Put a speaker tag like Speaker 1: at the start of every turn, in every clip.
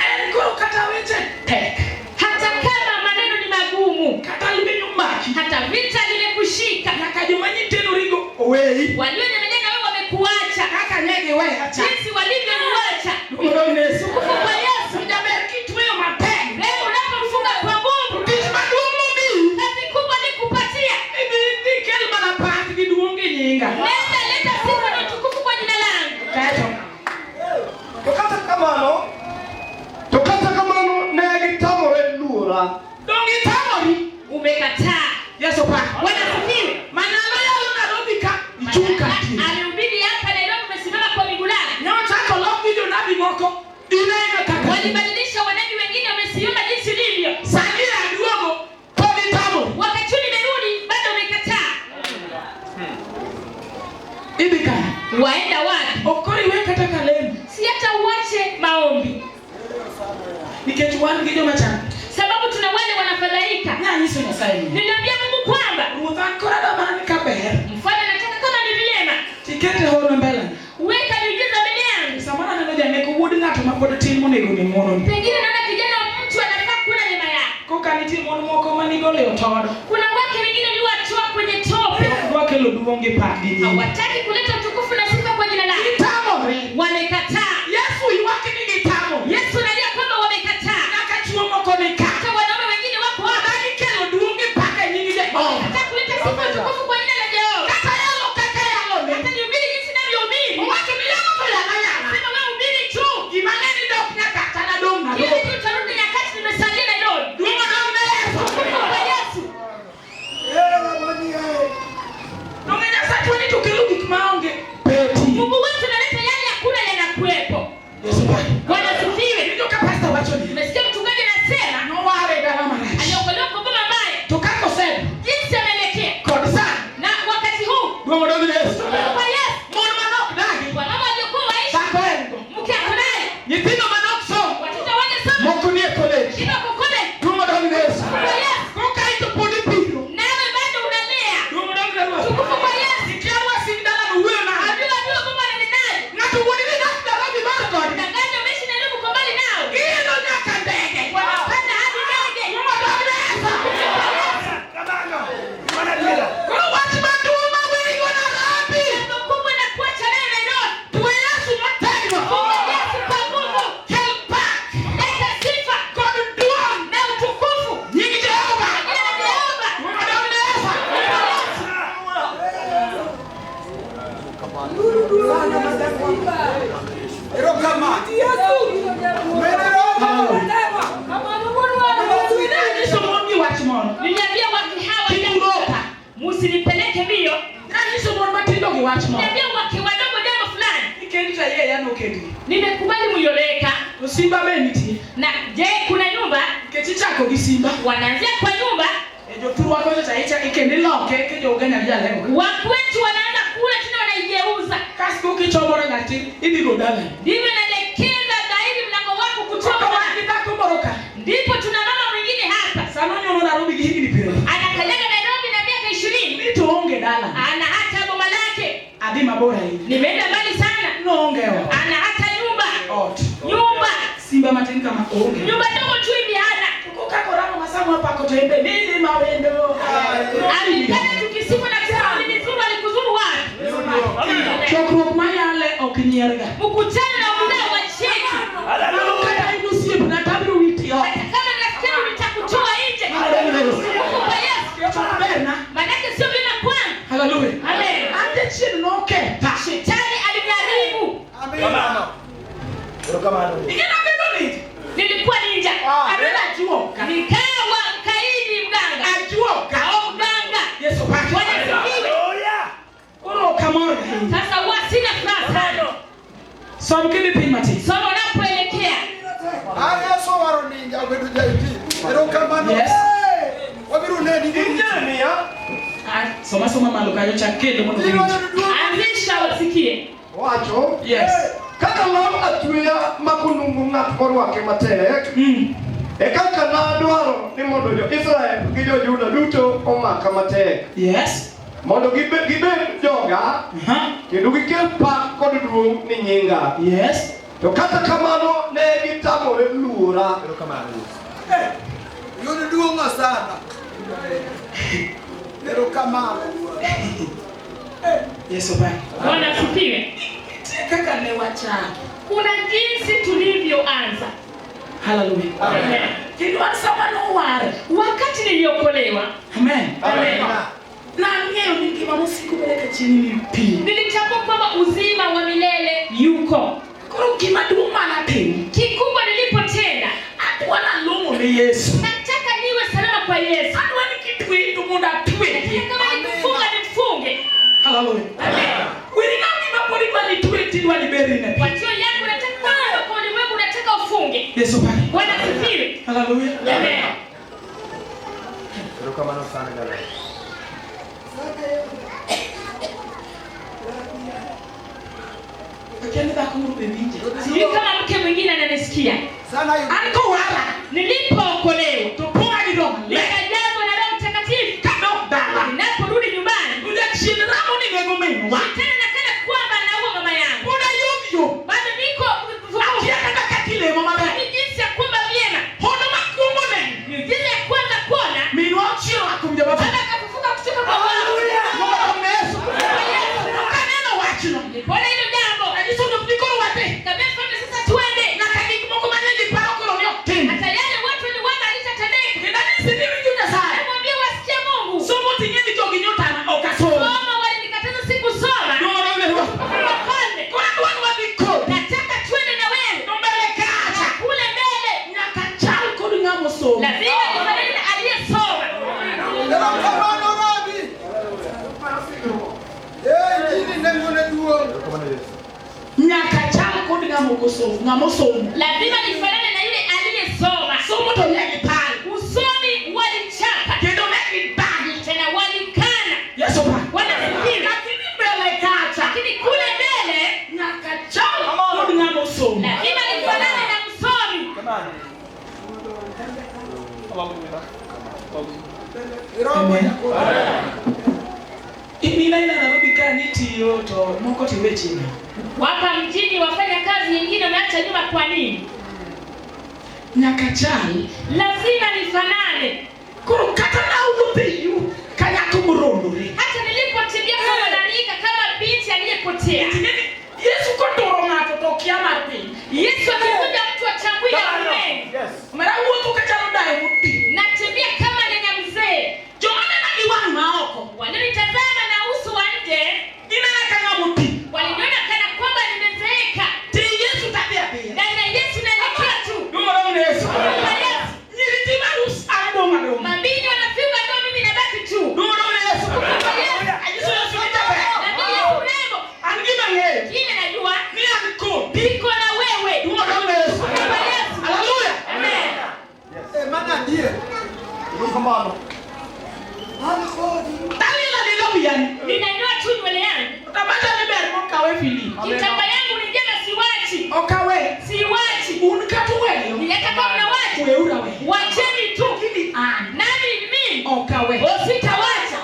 Speaker 1: Engoro kata weche tek.
Speaker 2: Hata kama maneno ni magumu,
Speaker 1: Kata limenyo maki.
Speaker 2: hata vita limekushika,
Speaker 1: Nyaka joma nyiteno rigo owei.
Speaker 2: walionyemelea na wewe wamekuacha,
Speaker 1: Kaka nyege we acha.
Speaker 2: jinsi walivyoniacha.
Speaker 1: Mungu Yesu.
Speaker 2: Kwa Yesu,
Speaker 1: Jaber kitweyo matek.
Speaker 2: leo unapomfunga kwa Mungu,
Speaker 1: Tich maduong' momiyi.
Speaker 2: kazi kubwa ni kupatia.
Speaker 1: Ibi kel mana pak gi duong' gi nyinga.
Speaker 2: Nenda leta sifa na utukufu kwa jina langu.
Speaker 1: Kato.
Speaker 3: To kata kamano ne gitamore luora.
Speaker 1: Dong itamori.
Speaker 2: Umekataa.
Speaker 1: Yesu pa.
Speaker 2: Wanasifiwe.
Speaker 1: Manalo yalo Nairobi ka ichuka ti.
Speaker 2: Alihubiri hapa Nairobi, umesimama kwa miguu yako.
Speaker 1: Nyota ko lok video nabi moko. Inaina kaka.
Speaker 2: Walibadilisha wanabii wengine, wamesimama jinsi ilivyo.
Speaker 1: Sani aduogo. Podi tamo.
Speaker 2: Wakati nimerudi bado umekataa.
Speaker 1: Ibika.
Speaker 2: Waenda wapi?
Speaker 1: Okori we kata kalemi.
Speaker 2: Si hata uache maombi.
Speaker 1: Nikech wan gi joma chan.
Speaker 2: Sababu tuna wale wanafadhaika.
Speaker 1: Nyanyiso Nyasaye ni.
Speaker 2: Niliambia Mungu kwamba
Speaker 1: Ruodhan kora da mana ni kaber.
Speaker 2: mfano nataka kama ni vyema
Speaker 1: Tikete hono mbele.
Speaker 2: weka miujiza mbele yangu.
Speaker 1: Samana neno jameko wuod ng'ato ma pod tin monego ni mono.
Speaker 2: Pengine naona kijana wa mtu anafaa kula nyama yako.
Speaker 1: Koka nitie mon moko manigo leo todo.
Speaker 2: Kuna wake wengine waliwatoa kwenye tope.
Speaker 1: Dwa kelo duonge padi ni.
Speaker 2: Hawataki kuleta utukufu na sifa kwa jina lake.
Speaker 1: Itamore.
Speaker 2: Wamekataa.
Speaker 1: Yesu iwake ni gitamo.
Speaker 2: Yesu anajua kwamba wamekataa.
Speaker 1: Naka chuo moko ni ka.
Speaker 2: Hata wanaume wengine wako hapa.
Speaker 1: Dagi kelo duonge paka nyingi de.
Speaker 2: Hata kuleta sifa na utukufu kwa jina la Jehova.
Speaker 1: Kaka yalo ne.
Speaker 2: Hata nihubiri jinsi ninavyohubiri.
Speaker 1: Watu ni yalo to yana yana.
Speaker 2: Sema wewe hubiri tu.
Speaker 1: Imangeni dok nyaka tana dong na
Speaker 2: Kile
Speaker 1: dong.
Speaker 2: kitu tarudi nyakati nimesalia Nairobi.
Speaker 1: Duongo dong na Yesu.
Speaker 2: Kwa Yesu.
Speaker 1: Nonge nyasa tuoni tukelo gik maonge. Peti.
Speaker 2: Mungu wetu analeta yale hakuna yanakuwepo.
Speaker 1: Yesu pa.
Speaker 2: Bwana asifiwe.
Speaker 1: Ndio ka pastor wacho ni.
Speaker 2: Nimesikia mchungaji anasema
Speaker 1: No ware dala mara.
Speaker 2: aliokolewa kwa baba mbaya.
Speaker 1: Tukako sema.
Speaker 2: Jinsi ameelekea.
Speaker 1: Kodisa.
Speaker 2: Na wakati huu
Speaker 1: Duongo dong na Yesu.
Speaker 2: kwa Yesu.
Speaker 1: Mon manok dagi.
Speaker 2: Kwa mama aliyekuwa waishi
Speaker 1: Sako engo.
Speaker 2: mke akonaye.
Speaker 1: Nyithindo manok so.
Speaker 2: Watoto wake sana.
Speaker 1: Moko ni e college.
Speaker 2: Kila kukole.
Speaker 1: Duongo dong na Yesu.
Speaker 2: Kwa Yesu.
Speaker 1: Koka ito podi piro.
Speaker 2: Nawe bado unalea.
Speaker 1: Duongo dong na Yesu.
Speaker 2: Tukufu kwa Yesu.
Speaker 1: Ikiwa sindana no huyo na.
Speaker 2: Ajua baba ananinaye.
Speaker 1: Ng'ato wuoni ni dakta rabi mar kod.
Speaker 2: Tangazo umeishi Nairobi kwa mbali nao.
Speaker 1: Ino nyaka ndege.
Speaker 2: Wanapanda hadi ndege.
Speaker 1: Duongo dong na Yesu. Koro wach maduong' ma wego Nairobi.
Speaker 2: Neno kubwa na kuacha nayo Nairobi.
Speaker 1: Tuwe Yesu motegno.
Speaker 2: Funga Yesu kwa Mungu.
Speaker 1: Kel pak.
Speaker 2: Leta sifa
Speaker 1: Kod duong'.
Speaker 2: na utukufu.
Speaker 1: Nying Jehova.
Speaker 2: Jina la Jehova.
Speaker 1: Duongo dong na Yesu. Kanyiso mon gi wach moro.
Speaker 2: Niliambia watu hawa
Speaker 1: Kikuroka.
Speaker 2: musinipeleke mbio.
Speaker 1: Kanyiso mon matindo gi wach moro.
Speaker 2: Niliambia wake wadogo jambo fulani.
Speaker 1: Ikendi ta yeye ano kendi.
Speaker 2: Nimekubali muyoleka.
Speaker 1: To simba be nitie.
Speaker 2: Na je, kuna nyumba?
Speaker 1: Nikech ichako gi simba.
Speaker 2: Wanaanzia kwa nyumba.
Speaker 1: E joturwa kocha cha icha ikendi loke ke jo Uganda gi jalego.
Speaker 2: Watu wetu wanaanza kula tena wanaigeuza.
Speaker 1: Kasko kichomoro ng'ati idhigo dala.
Speaker 2: Ndivyo naelekeza dhahiri mlango wako
Speaker 1: Kutoka
Speaker 2: kutoka.
Speaker 1: wadi dhako moro ka.
Speaker 2: Ndipo tuna mama mwingine hapa.
Speaker 1: Sano nyono Nairobi gi higni 20.
Speaker 2: Anakanyaga Nairobi na miaka 20.
Speaker 1: Ni to onge dala.
Speaker 2: Ana hata boma lake.
Speaker 1: Adhi mabor ahinya.
Speaker 2: Nimeenda mbali sana.
Speaker 1: No onge ot.
Speaker 2: Ana hata nyumba.
Speaker 1: Ot.
Speaker 2: Nyumba.
Speaker 1: Simba matin kama onge.
Speaker 2: Nyumba ndogo tu hivi hana.
Speaker 1: Kuka koramo masamu hapa kotembe nini mawendo.
Speaker 2: Alikana tukisifu na kusema ni mizuru alikuzuru wapi?
Speaker 1: Chokruok mayale ok nyierga.
Speaker 2: Mkutano na mdau wa cheki.
Speaker 1: Kata inusiep na tabiro witi ot.
Speaker 2: Hata kama nafikiri nitakutoa nje. Kwa Yesu.
Speaker 1: Berna.
Speaker 2: Manake sio bila kwangu.
Speaker 1: Hallelujah.
Speaker 2: Amen.
Speaker 1: Ante chien noketha.
Speaker 2: Shetani aliniharibu.
Speaker 1: Ingena bedo ni.
Speaker 2: Nilikuwa ninja.
Speaker 1: Abela juoka.
Speaker 2: Nikawa mkaidi mganga.
Speaker 1: Ajuoka.
Speaker 2: Au mganga.
Speaker 1: Yesu pake.
Speaker 2: Bwana asifiwe.
Speaker 1: Koro kamor.
Speaker 2: Sasa huwa sina furaha sana.
Speaker 1: Som kidi piny matin.
Speaker 2: Somo unapoelekea.
Speaker 1: Yes.
Speaker 3: Wabiro neni ni
Speaker 1: Soma malo kanyo chak kendo mondo giwinj.
Speaker 2: Anzisha wasikie.
Speaker 3: wacho.
Speaker 1: Yes.
Speaker 3: Kaka lam atweya makunungu ng'at korwake matek. E kaka nadwaro ni mondo jo Israel gi jo Juda duto omaka matek.
Speaker 1: Yes.
Speaker 3: Mondo gibed joga. Kendo gikel pak kod duong' ni nyinga.
Speaker 1: Yes.
Speaker 3: To kata kamano ne gitamore luora.
Speaker 4: Yun duonga sana. Pero kamano.
Speaker 1: Yesu Bwana.
Speaker 2: Bwana asifiwe.
Speaker 1: Kaka ne wacha.
Speaker 2: Kuna jinsi tulivyoanza.
Speaker 1: Hallelujah.
Speaker 2: Amen.
Speaker 1: Tulianza no ware.
Speaker 2: Wakati niliokolewa.
Speaker 1: Amen.
Speaker 2: Amen.
Speaker 1: Na ngeo nikiwa msikubeleka chini pili.
Speaker 2: Nilitambua kwamba uzima wa milele yuko.
Speaker 1: Koro kimaduma na tena.
Speaker 2: Kikubwa nilipotenda.
Speaker 1: Wana lomo ni Yesu.
Speaker 2: Nataka niwe salama kwa Yesu.
Speaker 1: Wana kitu hii munda tuwe.
Speaker 2: Kama nifunga nifunge.
Speaker 1: Hallelujah.
Speaker 2: Amen.
Speaker 1: Wewe nani mapoli bali tuwe tindwa ni berine.
Speaker 2: Kwa hiyo yangu nataka kwa ulimwengu nataka ufunge.
Speaker 1: Yesu Bwana.
Speaker 2: Bwana asifiwe.
Speaker 1: Hallelujah.
Speaker 2: Amen.
Speaker 4: Pero kamano sana gala.
Speaker 2: Sijui kama mke mwingine ananisikia.
Speaker 4: Sana yun.
Speaker 1: Aniko wala.
Speaker 2: Nilipookolewa
Speaker 1: Tupunga ni roho.
Speaker 2: nikajazwa na Roho Mtakatifu.
Speaker 1: Kano dala.
Speaker 2: Ninaporudi nyumbani
Speaker 1: Ule kishindano ni ngego meno.
Speaker 2: tena nakana kwamba naua mama yangu.
Speaker 1: Una yovyo.
Speaker 2: Bado niko
Speaker 1: Akia kaka kile mama ba.
Speaker 2: ni jinsi ya kuomba vyema.
Speaker 1: Hono makungu ne.
Speaker 2: Ni jinsi ya kwanza kuona
Speaker 1: Minu achio akumja baba.
Speaker 2: baba akafufuka kutoka kwa wafu.
Speaker 1: Hallelujah. Mungu Yesu. Kaneno wachino.
Speaker 2: Nilipoona hilo jambo
Speaker 1: Ajiso ndo pikoro wate.
Speaker 2: kabisa kwamba sasa tuende.
Speaker 1: Na kaki kumoko manyeji paroko lo tena.
Speaker 2: Hata yale watu waliwana alitatendeka.
Speaker 1: Ndani sisi juja sana.
Speaker 2: Namwambia wasikie Mungu.
Speaker 1: Somo tinyeni jogi nyota na okasoro.
Speaker 2: Soma walinikataza sikusoma.
Speaker 1: Ndio ndio.
Speaker 2: Wapande.
Speaker 1: Kwa watu wa biko.
Speaker 2: Nataka twende na wewe.
Speaker 1: Mbele kacha.
Speaker 2: Kule mbele.
Speaker 1: Nyakachal kodi ngamo so.
Speaker 2: Lazima nifanane na aliyesoma.
Speaker 4: Pero kamano rabi. Jini nengone duo.
Speaker 1: Nyakachal kodi ngamo so. Ngamo so.
Speaker 2: Lazima nifanane na yule aliyesoma.
Speaker 1: Somo to yaki pale.
Speaker 2: Usomi walichapa.
Speaker 1: Kendo meki bagi.
Speaker 2: Tena walikana.
Speaker 1: Yesu pa.
Speaker 2: Wanafikiri.
Speaker 1: Lakini mbele kacha.
Speaker 2: Lakini kule mbele
Speaker 1: Nyakachal kodi ngamo so.
Speaker 2: lazima nifanane na msomi.
Speaker 1: Amen. Imina ina Nairobi kani tiyo to moko tiwe chini.
Speaker 2: Wapa mjini wafanya kazi nyingine umeacha nyuma kwa nini?
Speaker 1: Nyakachal
Speaker 2: Lazima nifanane.
Speaker 1: kuru kata na upeyu kanya kumurondore.
Speaker 2: Hata nilipotembea kama nalika kama binti aliyepotea.
Speaker 1: Yesu kondoro ngato to kiama pi.
Speaker 2: Yesu akikuja mtu achangui na mume.
Speaker 1: Mara uto kachalo dai muti.
Speaker 2: Natembea kama nenya mzee.
Speaker 1: Jomana na iwan maoko.
Speaker 2: Walinitazama na uso wa nje.
Speaker 1: Ina kanga muti.
Speaker 2: Waliniona kana kwamba nimezeeka.
Speaker 1: Ti Yesu tabia pia.
Speaker 2: Na Yesu naelekea tu.
Speaker 1: Ndio Yesu.
Speaker 2: Yesu.
Speaker 1: Nyiritima rus ado madom.
Speaker 2: Mabini wanafunga ndio mimi nabaki tu.
Speaker 1: Ndio Yesu. Ajiso Yesu nitabe.
Speaker 2: Na mimi Yesu mrembo.
Speaker 1: Angima yeye.
Speaker 2: Kile najua
Speaker 1: Ni anko.
Speaker 2: niko na wewe.
Speaker 1: Ndio Yesu. Hallelujah.
Speaker 2: Amen.
Speaker 4: Mana die. Pero kamano. Ano kodi.
Speaker 1: Dalila ndio yani.
Speaker 2: Ninanyoa tu nywele yangu.
Speaker 1: Utabaza liberi mokawe fili.
Speaker 2: Kitamba yangu ni njema siwachi.
Speaker 1: Okawe.
Speaker 2: Siwachi.
Speaker 1: Unikatuwe.
Speaker 2: Nileka kama na wachi.
Speaker 1: Weura we.
Speaker 2: Wacheni tu.
Speaker 1: Kini an.
Speaker 2: Nani mimi?
Speaker 1: Okawe.
Speaker 2: Usitawacha.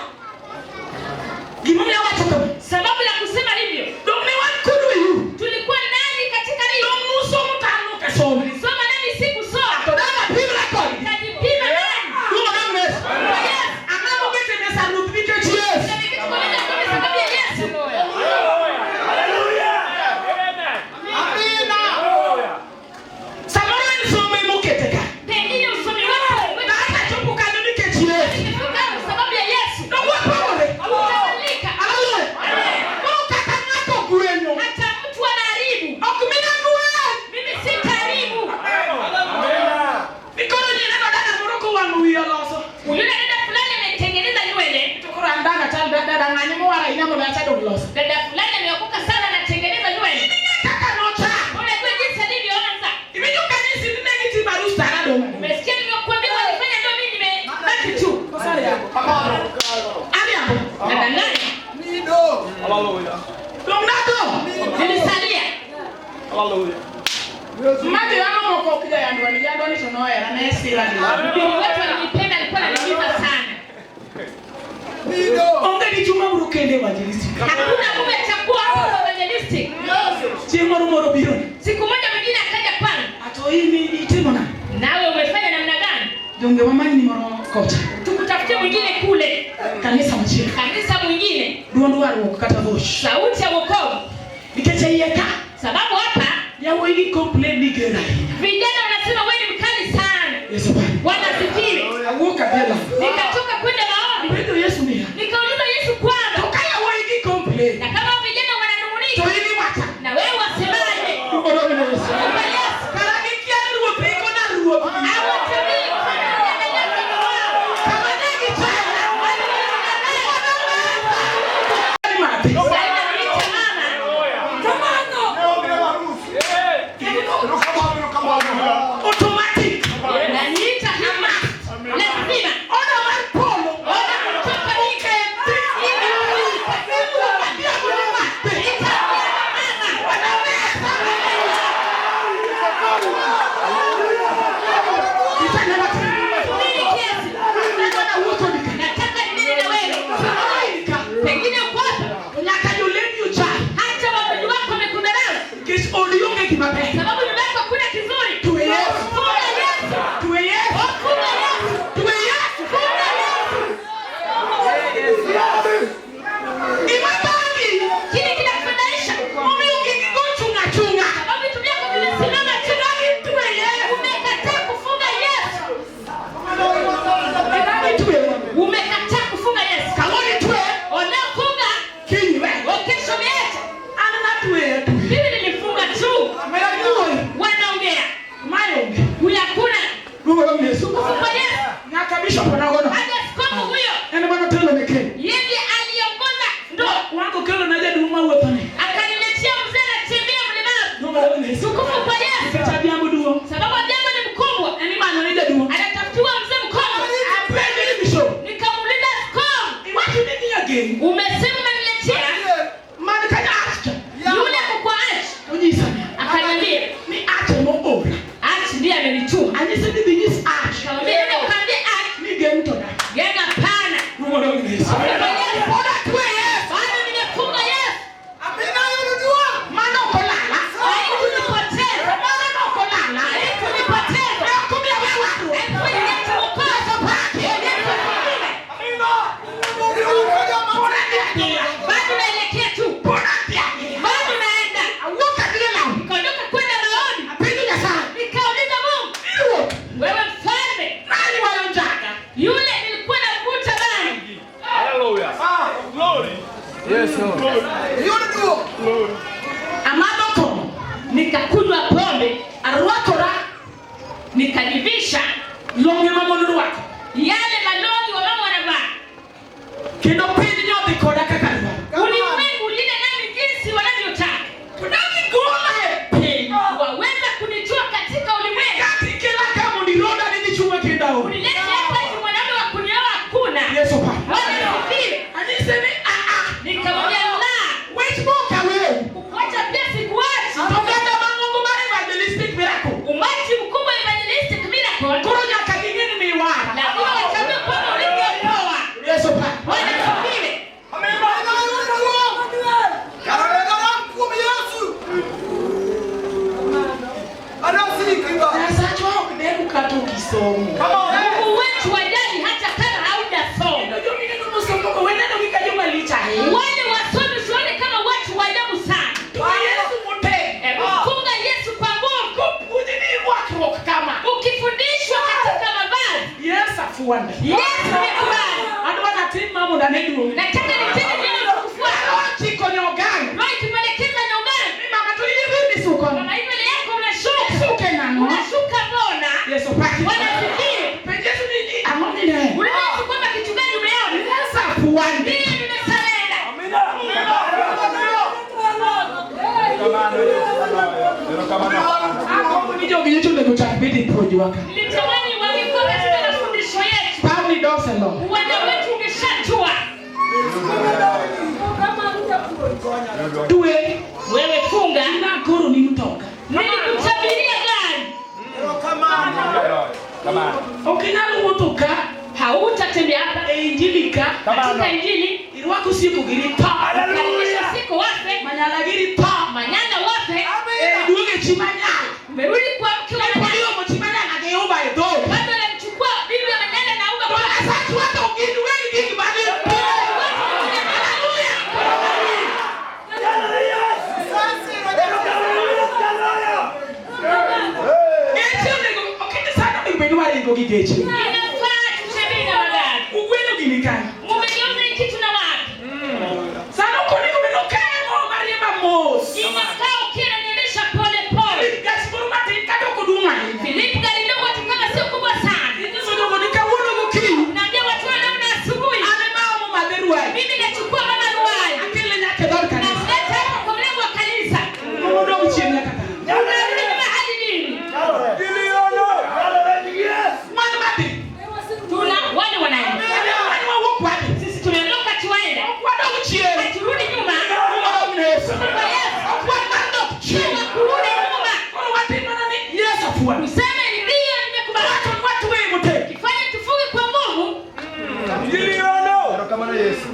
Speaker 1: Gimoni awacho kama.
Speaker 2: Sababu ya kusema hivyo.
Speaker 1: Domni wan kudu yu.
Speaker 2: Tulikuwa nani katika hili?
Speaker 1: Domuso mutanu kasomi.
Speaker 2: Soma nani sikusoma.
Speaker 1: Kodana pibra kodi.
Speaker 2: Najipima nani?
Speaker 1: Ndio Yesu. Anamo bete mesa rubike Yesu.
Speaker 2: Na nikitukomenda kwa sababu ya Yesu.
Speaker 4: Amina.
Speaker 1: Samara ni somo muketeka.
Speaker 2: Pengine usomi wako.
Speaker 1: Na hata chopu kanuni ke Yesu.
Speaker 2: Nimefika kwa sababu ya Yesu.
Speaker 1: Na wapo.
Speaker 2: Utamalika.
Speaker 1: Hallelujah. Mungu kakamako kuenyo.
Speaker 2: Hata mtu anaharibu.
Speaker 1: Okumina nuwe.
Speaker 2: Mimi sitaharibu.
Speaker 1: Mikono ni neno dada moroko wangu yoloso.
Speaker 2: Yule dada fulani ametengeneza nywele.
Speaker 1: Tukura ndanga tanda dada ngani mo wara ina mo na cha doglos.
Speaker 2: Dada fulani ameokoka sana anatengeneza nywele.
Speaker 1: Kaka nocha.
Speaker 2: Unajua jinsi alivyoanza.
Speaker 1: Imenyo kanisi nene kiti barusta na do.
Speaker 2: Umesikia nimekuambia walifanya ndio mimi nimebaki tu.
Speaker 1: Kosari yako.
Speaker 4: Kamano.
Speaker 1: Ani hapo.
Speaker 2: Dada nani?
Speaker 4: Nido.
Speaker 1: Dongado.
Speaker 2: Nilisalia.
Speaker 1: Mati wangu moko kija yandu ni sonoera na esira ni.
Speaker 2: Bibi wetu alinipenda alikuwa ananipenda sana.
Speaker 4: Nido.
Speaker 1: Onge ni chuma burukende wajilisi.
Speaker 2: Hakuna mume atakuwa hapo evangelistic.
Speaker 1: Chimoro moro biro.
Speaker 2: Siku moja
Speaker 1: donge wamani ni moro kocha.
Speaker 2: Tukutafutie mwingine kule.
Speaker 1: Kanisa mchini.
Speaker 2: Kanisa mwingine.
Speaker 1: Duondo waro kata vosh.
Speaker 2: Sauti ya wokovu.
Speaker 1: Nikeche yeka.
Speaker 2: Sababu hapa
Speaker 1: ya wengi complain nigera.
Speaker 2: Vijana wanasema wewe ni mkali sana.
Speaker 1: Yesu Bwana.
Speaker 2: Wanafikiri.
Speaker 1: Awoka bela.
Speaker 2: Nikatoka kwenda maombi.
Speaker 1: Ndio Yesu ni.
Speaker 2: Nikauliza Yesu kwanza.
Speaker 1: Tokaya wengi complain.
Speaker 2: Na kama vijana wananung'unika.
Speaker 1: Toini wata.
Speaker 2: Na wewe wasemaje?
Speaker 1: Orono Yesu.
Speaker 2: Yes.
Speaker 1: Karagikia ruo piko na ruo.
Speaker 2: Hawatumii kufanya unyanyasi wao.
Speaker 1: Kama negi chana. Automatic.
Speaker 2: Naniita Hamas. Lazima.
Speaker 1: Ona marpolo.
Speaker 2: Ona kutoka nike. Nataka nini na wewe? Pengine ukosa. Hata wapenzi wako wamekudharau. Sababu nyumba yako hakuna kizuri.
Speaker 1: Tuwe Yesu.
Speaker 2: Funga Yesu.
Speaker 1: Tuwe Yesu.
Speaker 2: Funga Yesu.
Speaker 1: Tuwe Yesu.
Speaker 2: Funga Yesu.
Speaker 1: Imabani.
Speaker 2: Kile kinakufurahisha.
Speaker 1: Mimi ukikigochunga chunga.
Speaker 2: Sababu vitu vyako vimesimama chini.
Speaker 1: Tuwe Yesu.
Speaker 2: Umekataa kufunga Yesu.
Speaker 1: Imani tuwe.
Speaker 2: Umekataa kufunga Yesu.
Speaker 1: Kamoni tuwe.
Speaker 2: Unafunga.
Speaker 1: Kinywe.
Speaker 2: Kesho umeacha.
Speaker 1: Ana tuwe.
Speaker 2: Mimi nilifunga tu.
Speaker 1: Ameyakuwa.
Speaker 2: Wanaongea.
Speaker 1: Mayonge.
Speaker 2: Huyakuna.
Speaker 1: Mungu Yesu.
Speaker 2: Kufunga Yesu.
Speaker 1: Nakabisha kwa naona.
Speaker 2: Hadi askofu huyo.
Speaker 1: Ene bwana tendo mekeni.
Speaker 2: Yeye aliongoza ndo.
Speaker 1: Wangu kelo na jadi uma uwe pane.
Speaker 2: Akaniletea mzee anatembea mlemavu.
Speaker 1: Mungu Yesu.
Speaker 2: Tukufu kwa Yesu.
Speaker 1: Tabia mduo.
Speaker 2: Sababu jambo ni mkubwa.
Speaker 1: Eni bwana ni jadi.
Speaker 2: Anatafutiwa mzee mkubwa.
Speaker 1: Apende ni bisho.
Speaker 2: Nikamuuliza askofu.
Speaker 1: Iwachu nini again?
Speaker 2: Umesema unaniletea.
Speaker 1: Mani kanya acha.
Speaker 2: Yule mkwa achi.
Speaker 1: Ujisana.
Speaker 2: Akaniambia.
Speaker 1: Ni acha mo ora.
Speaker 2: Achi ndiye amenituma.
Speaker 1: Anise ni binyis acha.
Speaker 2: Nikamwambia nenda ukaambie achi.
Speaker 1: Ni game to that.
Speaker 2: Genda pana.
Speaker 1: Mungu Yesu. Bora tuwe Yesu.
Speaker 2: Bado nimefunga Yesu.
Speaker 4: Amina yunujua.
Speaker 1: Mana ukolala.
Speaker 2: Haikunipoteza.
Speaker 1: Mana ukolala.
Speaker 2: Haikunipoteza.
Speaker 1: Kumia wewe.
Speaker 2: Yesu mwokozi.
Speaker 4: Amina. Yunujua mama.
Speaker 2: Bado naelekea tu. Bado naenda. Nikaondoka kwenda maombi. Nikauliza Mungu. Wewe mfalme. Yule nilikuwa navuta bani.
Speaker 5: Hallelujah. Glory. Yes, Lord.
Speaker 4: Yunujua.
Speaker 1: Amadoko.
Speaker 2: Nikakunywa pombe.
Speaker 1: Arwakora.
Speaker 2: Nikajivisha
Speaker 1: Longe mamono wako.
Speaker 2: yale malongi wamama wanavaa.
Speaker 1: Kendo pindi nyote koda kakariwa.
Speaker 2: Ulimwengu lile nami jinsi wanavyotaka.
Speaker 1: Kudaki gola epe.
Speaker 2: Waweza kunitoa katika ulimwengu.
Speaker 1: Kati kila kama uniroda nini chuma kendao.
Speaker 2: Unilete hapa hivi mwanaume wa kunioa hakuna.
Speaker 1: Yesu pa.
Speaker 2: Wanafikiri.
Speaker 1: Anise ni
Speaker 2: Nikamwambia la.
Speaker 1: Wait boka wewe.
Speaker 2: Kuacha pia sikuachi.
Speaker 1: Atokata mangungu mari evangelistic miracle.
Speaker 2: Umati mkubwa evangelistic miracle.
Speaker 1: Kuro nyaka gingine ni wara.
Speaker 2: Lazima wachambue kwamba ulivyopoa.
Speaker 1: Yesu pa.
Speaker 2: Wanafikiri.
Speaker 4: Amina yunujua. Karagara mkumi Yesu. Anasikiba.
Speaker 1: Sasa chwa ndebu katoki somo.
Speaker 4: Come on.
Speaker 2: Mungu wetu wajali hata kama haujasoma.
Speaker 1: Ndio mimi ndio msomo kwa wewe ndio kikajuma licha.
Speaker 2: Wale wasomi sione kama watu wa ajabu sana.
Speaker 1: Yesu mute.
Speaker 2: Funga Yesu kwa Mungu.
Speaker 1: Ujini wako kama.
Speaker 2: Ukifundishwa katika mavazi.
Speaker 1: Yesu afuanda.
Speaker 2: Yesu amekubali.
Speaker 1: Ando wanatima mama na nedu.
Speaker 2: Nataka nitende neno kufuata.
Speaker 1: Chiko nyogani.
Speaker 2: Roho ikipelekeza nyumbani.
Speaker 1: Mama tulirudi suko.
Speaker 2: Mama hiyo ile yako unashuka.
Speaker 1: Suke nano.
Speaker 2: Unashuka mbona?
Speaker 1: Yesu paki.
Speaker 2: Wanafikiri.
Speaker 1: Yesu ni amoni ne.
Speaker 2: Unaweza kwamba kitu gani umeona?
Speaker 1: Yesu afuanda.
Speaker 2: Mimi nimesalenda.
Speaker 5: Amina.
Speaker 1: Ako nijo gicho ndo kuchapidi proji waka.
Speaker 2: Nilitamani wangekuwa katika mafundisho yetu.
Speaker 1: Pabli doselo.
Speaker 2: Uwanja wetu ungeshatua.
Speaker 1: Tuwe.
Speaker 2: Wewe funga.
Speaker 1: Ina kuru ni mtoka.
Speaker 2: Nilikutabiria gani?
Speaker 5: Come on.
Speaker 1: Okinalo motoka.
Speaker 2: Hautatembea hapa.
Speaker 1: Injilika.
Speaker 2: Katika injili.
Speaker 1: Irwako siku giri pa.
Speaker 2: Karibisha siku wafe.
Speaker 1: Manyala giri pa.
Speaker 2: Manyana wafe.
Speaker 1: Duge chimanyala.
Speaker 2: Umerudi kwa mke wa
Speaker 1: Kwa hiyo mchimanyala ngeyomba edo.
Speaker 2: bado anamchukua bibi
Speaker 1: ringo gi geche.
Speaker 2: Inafaa tutembee na magari.
Speaker 1: Ugweno gini kani.
Speaker 2: Mumegeuza hii kitu na wapi?
Speaker 1: Sana kuni kumeno kemo mariema mos.
Speaker 2: Inafaa ukiwa niendesha pole pole.
Speaker 1: Gasi buru mati kato kuduma.
Speaker 2: Philip gari ndogo tukama sio kubwa sana.
Speaker 1: Hizo ndogo nikawono gukini.
Speaker 2: Naambia watu wa namna asubuhi.
Speaker 1: Ale mama maberuwa.
Speaker 2: Mimi nachukua mama Ruai.
Speaker 1: Akile nyake dor kanisa.
Speaker 2: Namleta hapa kwa mlango wa kanisa.
Speaker 1: Mudo uchini kaka.
Speaker 2: Unarudi nyuma hadi lini?
Speaker 1: Mwana mati.
Speaker 2: Tuna wale wanaenda.
Speaker 1: Wani wa woku wadi.
Speaker 2: Sisi tumeondoka tuwaenda.
Speaker 1: Wado uchieni.
Speaker 2: Turudi nyuma.
Speaker 1: Wado unesa.
Speaker 2: Kwa Yesu.
Speaker 1: Wado uchieni.
Speaker 2: Tuwa kurudi nyuma.
Speaker 1: Wado wati manani. Yesu afuwa.
Speaker 2: Useme ni ndio nimekubali.
Speaker 1: Watu wewe mute.
Speaker 2: Kifanye tufunge kwa Mungu.
Speaker 3: Kama na Yesu.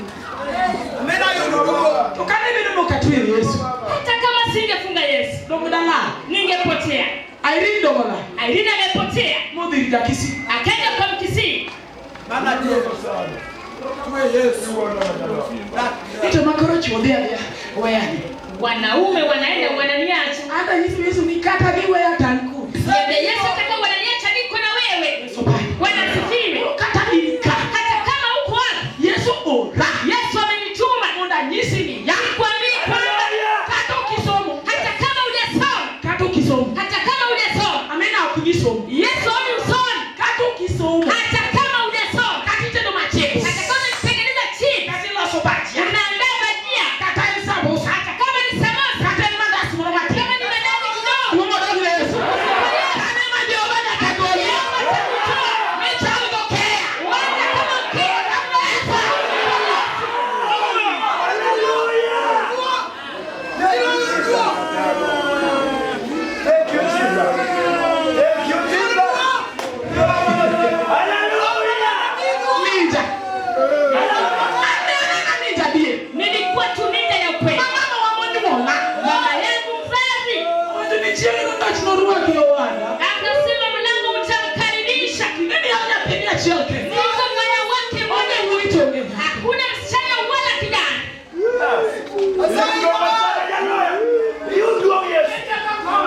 Speaker 1: Tukane bino mukatwe Yesu.
Speaker 2: Hata kama singefunga Yesu,
Speaker 1: Domudala.
Speaker 2: ningepotea.
Speaker 1: Irene domola.
Speaker 2: Irene amepotea.
Speaker 1: Mudiri dakisi.
Speaker 2: Akaenda kwa Mkisii.
Speaker 1: Ito makoro chwodhia ya wayani.
Speaker 2: Wanaume wanaenda wananiacha.
Speaker 1: Hata Yesu nikata biwe ya tanku.
Speaker 2: Yeye Yesu ataka wananiacha niko na wewe. Wanasifiwe.
Speaker 1: Kata binika.
Speaker 2: Hata kama uko wapi,
Speaker 1: Yesu ora.
Speaker 2: Yesu amenituma.
Speaker 1: Munda nyisi ni ya.
Speaker 2: Nikwambie kwamba
Speaker 1: Kata ukisomo.
Speaker 2: hata kama hujasoma,
Speaker 1: Kata ukisomo.
Speaker 2: hata kama hujasoma,
Speaker 1: Amena ukisomo.
Speaker 2: Yesu ni usoni.
Speaker 1: Kata ukisomo.
Speaker 2: Hata kama hujasoma,
Speaker 1: Kati tendo macheko.
Speaker 2: hata kama unatengeneza chini,
Speaker 1: Kati loso bachia.
Speaker 2: unaandaa bajia,
Speaker 1: Kata isabosa.
Speaker 2: hata kama ni samosa,
Speaker 1: Kata mandasi mwana mati.
Speaker 2: kama ni mandazi kidogo,
Speaker 1: Mungu ndio Yesu. Kama majoba na kagoli. Mecha utokea.
Speaker 2: wala kama ukienda
Speaker 3: Thank you, Jesus. Thank you, Jesus.
Speaker 1: Ninja. Ana ninja bie.
Speaker 2: nilikuwa tu ninja ya ukweli.
Speaker 1: Mama wa mwani mwana.
Speaker 2: Mama yangu mzazi
Speaker 1: Watu ni chieni nunda chinoruwa kiyowana.
Speaker 2: akasema mlango utamkaribisha.
Speaker 1: Nini hana penia chelke.
Speaker 2: Niko mwana wake mmoja,
Speaker 1: Uitonge.
Speaker 2: hakuna msichana wala kijana.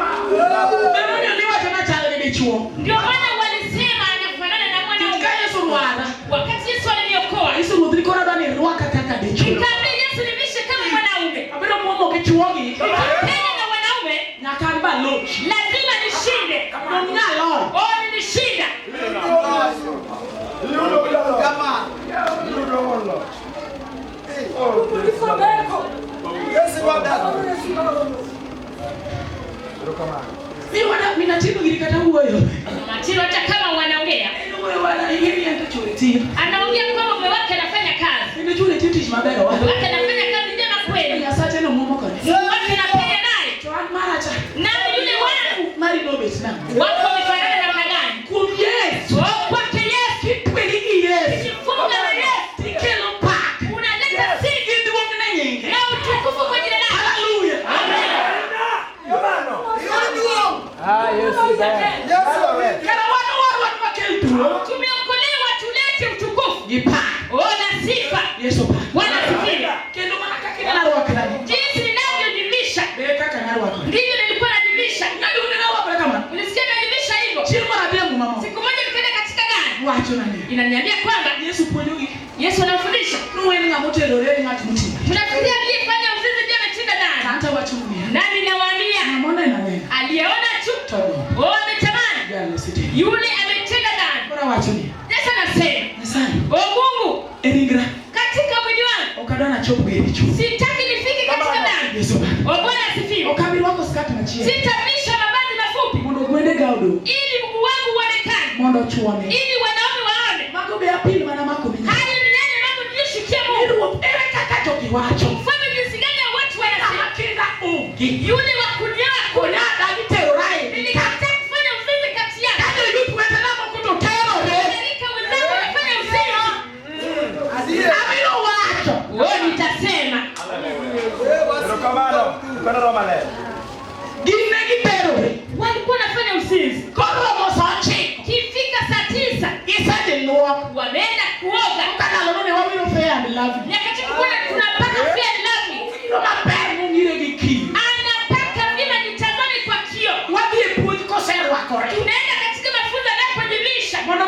Speaker 1: Memoni liwa tena chale ni chuo.
Speaker 2: Ndio maana walisema anafanana na mwana
Speaker 1: Tika Yesu ruara.
Speaker 2: wakati Yesu aliniokoa.
Speaker 1: Yesu mudhiri kora dani ruaka kaka de chuo.
Speaker 2: Nikamwambia Yesu nivishe kama mwanaume.
Speaker 1: Abeno mwomo kichuogi.
Speaker 2: Nikapenda na wanaume
Speaker 1: Nakamba loch.
Speaker 2: lazima nishinde.
Speaker 1: Nomina lord.
Speaker 2: Oh, nilishinda.
Speaker 1: Mi wana minatibu gilikata uoyo.
Speaker 2: Matiro hata kama wanaongea,
Speaker 1: Uwe wana hili ya kachureti.
Speaker 2: anaongea kwamba mume wake anafanya kazi.
Speaker 1: Ndio chule titi mabero wa.
Speaker 2: Mume wake anafanya kazi njema kweli.
Speaker 1: Ya sacha no mwomo kani.
Speaker 2: Mume wake anapenda naye.
Speaker 1: Tuan maracha.
Speaker 2: Nani yule wangu?
Speaker 1: Mari no besna.
Speaker 2: Wako wamefanana namna gani?
Speaker 1: Kum Yesu.
Speaker 2: Oh, kwake Yesu.
Speaker 1: Kitweligi Yesu.
Speaker 2: Ukifunga na Yesu,
Speaker 1: Tikelo pak.
Speaker 2: unaleta sifa
Speaker 1: Ndi wongna nyinge.
Speaker 2: na utukufu kwa jina lake.
Speaker 1: Hallelujah.
Speaker 2: Amen.
Speaker 1: Kana watu watu wakeltuo.
Speaker 2: Tumeokolewa tulete utukufu.
Speaker 1: Gipa.
Speaker 2: Ona sifa.
Speaker 1: Yesu pa.
Speaker 2: Bwana asifiwe.
Speaker 1: Kendo mana kakina na roa kana.
Speaker 2: Jinsi ninavyojivisha
Speaker 1: Beka kana roa kana.
Speaker 2: ndivyo nilikuwa najivisha.
Speaker 1: Ngadi unena wa beka kama.
Speaker 2: Ulisikia najivisha hivyo?
Speaker 1: Chirma na demu mama.
Speaker 2: Siku moja nikaenda katika gari.
Speaker 1: Wacho nani.
Speaker 2: Inaniambia kwamba
Speaker 1: Yesu ponyogi.
Speaker 2: Yesu anafundisha.
Speaker 1: Nuwe nga motelo rere ngati mutima.
Speaker 2: Tunafikiria aliyefanya uzinzi ndiye ametenda dhambi.
Speaker 1: Kanta wacho mwe.
Speaker 2: Nani nawaambia?
Speaker 1: Namona na wewe.
Speaker 2: Aliyeona tu.
Speaker 1: Todo.
Speaker 2: Oh, ametamani.
Speaker 1: Gani siti.
Speaker 2: Yule ametenda dhambi.
Speaker 1: Bora wacho ni.
Speaker 2: Yesu anasema,
Speaker 1: Nisani.
Speaker 2: "Oh Mungu,
Speaker 1: Eringra.
Speaker 2: katika mwili wangu
Speaker 1: Okadona chopu gericho.
Speaker 2: sitaki nifike katika dhambi."
Speaker 1: Yesu pa.
Speaker 2: Oh, Bwana asifiwe.
Speaker 1: Okabiri wako skati na chie.
Speaker 2: Sitavisha mavazi mafupi
Speaker 1: Mondo gwende gaudo.
Speaker 2: ili mguu wangu uonekane,
Speaker 1: Mondo chuone.
Speaker 2: ili wanaume waone.
Speaker 1: Makobe ya pili mana makobe.
Speaker 2: Haya ni yale mambo niliyoshukia Mungu.
Speaker 1: Iru ere kaka toki wacho.
Speaker 2: Mfano jinsi gani ya watu wanasema,
Speaker 1: Akinda ungi.
Speaker 2: yule wa kunyaa
Speaker 1: Kuna dagi terorai.
Speaker 2: nilikataa kufanya uzinzi kati yao.
Speaker 1: Kado yutu wete na mokuto tero re.
Speaker 2: Kadhalika wenzangu wanafanya uzinzi.
Speaker 1: Amiro wacho.
Speaker 2: Oh, nitasema
Speaker 1: Gine gitero re.
Speaker 2: walikuwa wanafanya uzinzi.
Speaker 1: Koro mosochi.
Speaker 2: Kifika saa 9
Speaker 1: Isaje luok.
Speaker 2: wameenda kuoga.
Speaker 1: Kana lone wawiro fair and love.
Speaker 2: Nyakati kuna tunapaka fair lovely.
Speaker 1: Ino maber mungire giki.
Speaker 2: Anataka mimi nitazame kwa kioo.
Speaker 1: Wadhi e puonj koserwakore.
Speaker 2: Tunaenda katika mafunzo anapojivisha.
Speaker 1: Mondo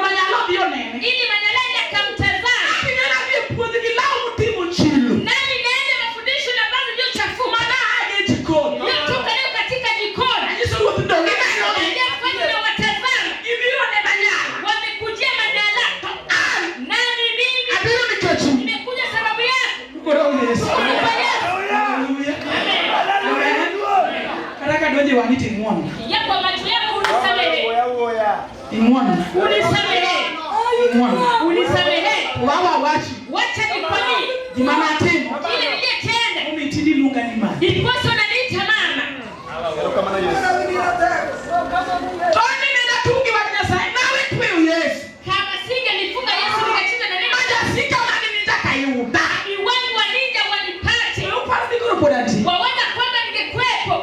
Speaker 1: wawiti muone.
Speaker 2: Yapo macho yako unisamehe.
Speaker 1: Muone.
Speaker 2: Unisamehe.
Speaker 1: Muone.
Speaker 2: Unisamehe.
Speaker 1: Wawa wachi.
Speaker 2: Wacha nikwambie.
Speaker 1: Jimama atendo.
Speaker 2: Ile niliyetenda.
Speaker 1: Umetindi lunga ni mama.
Speaker 2: Ilikuwa unaniita mama.
Speaker 5: Kama na Yesu.
Speaker 1: Toni nenda tungi wa Nyasaye nawe tuwe Yesu.
Speaker 2: Kama singenifunga Yesu nikachinja na neno.
Speaker 1: Majasika mali nitaka Yuda.
Speaker 2: Ni wangu waninja wanipate.
Speaker 1: Upande kuna podati.
Speaker 2: Waona kwamba ningekuepo.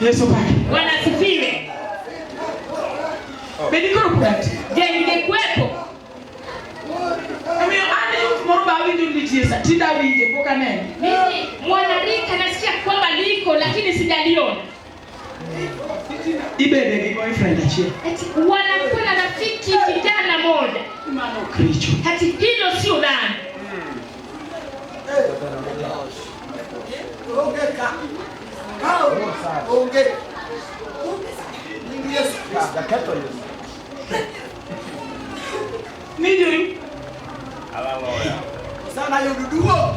Speaker 1: Yesu pake.
Speaker 2: Bwana asifiwe.
Speaker 1: Bedikoro podati.
Speaker 2: Je, ningekuepo?
Speaker 1: Ami ani moroba windu nitiesa tinda winje poka nene.
Speaker 2: Mimi mwanarika nasikia kwamba liko lakini sijaliona.
Speaker 1: Ibede ni boyfriend achie.
Speaker 2: Eti wanakuwa na rafiki kijana moja.
Speaker 1: Mano kricho.
Speaker 2: Ati hilo sio nani.
Speaker 1: Nijuri.
Speaker 4: Sana yududuo.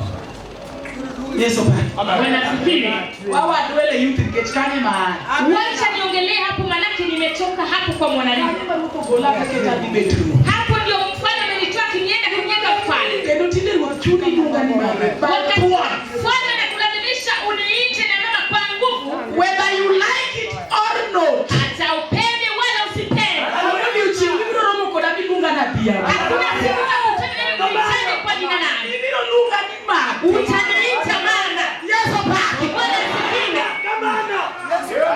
Speaker 1: Yesu pake.
Speaker 2: Bwana asifiwe.
Speaker 1: Wawa duele youth ngechkanye mahali.
Speaker 2: Wacha niongelee hapo manake nimetoka hapo kwa mwanarika.
Speaker 1: Gola kaketa di bedroom.
Speaker 2: Hapo ndio mfalme amenitoa kinienda kunyenga mfalme.
Speaker 1: Kendo tinde wachuni lunga ni mama.
Speaker 2: Wakati mfalme anakulazimisha uniite na mama kwa nguvu.
Speaker 1: Whether you like it or not.
Speaker 2: Hata upende wala usipende.
Speaker 1: Already uchingi romo koda bilunga na pia.
Speaker 2: Hakuna siku utakutana na kuitana kwa jina nani.
Speaker 1: Ndio lunga ni mama.
Speaker 2: Utaniita mama.
Speaker 1: Yesu pake.
Speaker 2: Bwana asifiwe.
Speaker 1: Kamana.